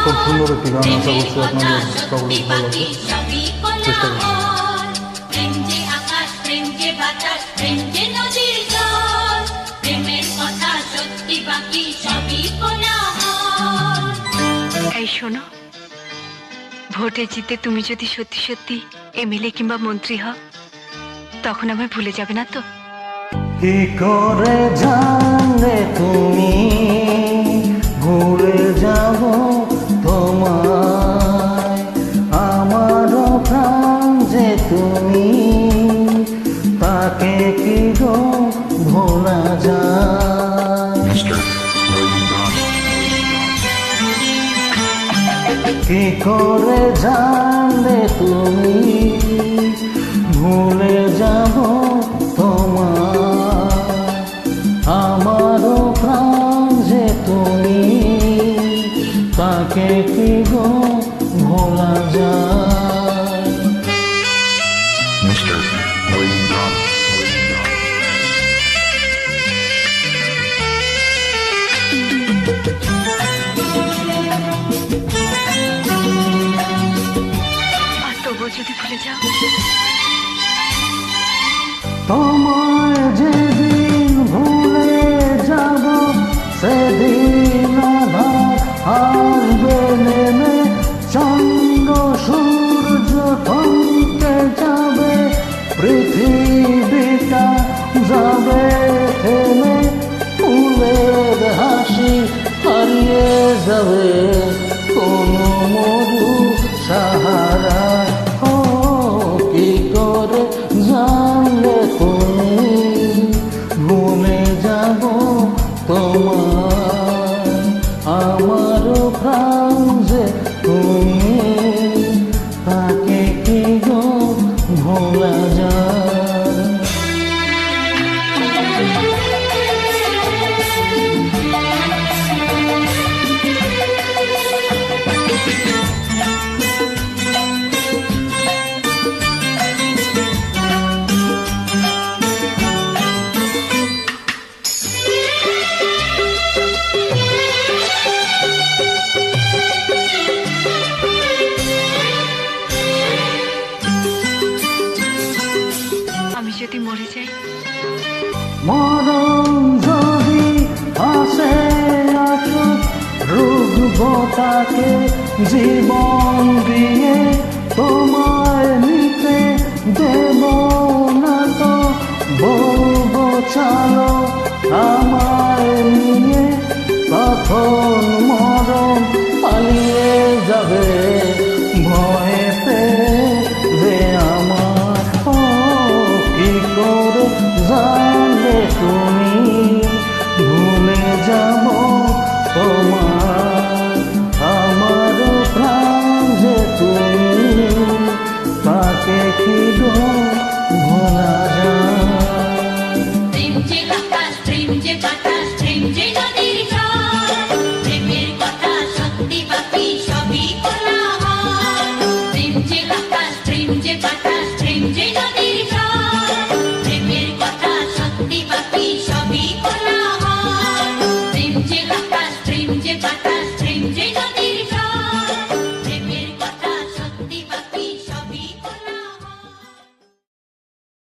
খুব সুন্দর একটি গান, আশা করছি আপনাদের সকলের ভালো লাগবে। চেষ্টা করছি। এই শোনো, ভোটে জিতে তুমি যদি সত্যি সত্যি এমএলএ কিংবা মন্ত্রী হও, তখন আমায় ভুলে যাবে না তো? কি করে জানলে তুমি ভুলে যাব তোমায়, আমারও প্রাণ যে তুমি, তাকে কি গো ভোলা যায়? কি করে জানলে তুমি ভুলে যাব তোমায়, আমারও প্রাণ যে তুমি, তাকে কি গো ভোলা যায়? আর তবুও যদি ভুলে যাও, তোমায় যেদিন ভুলে যাব, সেদিন আবার আসবে নেমে, চন্দ্র সূর্য থমকে যাবে, পৃথিবীটা যাবে থেমে, ফুলের হাসি হারিয়ে যাবে কোনো মরু সাহারা। ও কি করে জানলে তুমি ভুলে যাব তোমায়, আমারও প্রাণ যে তুমি, তাকে কি গো ভোলা যায়? আমি যদি মরে যাই, মরণ যদি আসে আসুক, রুখব তাকে জীবন দিয়ে, তোমায় নিতে দেব না তো, বলবো চলো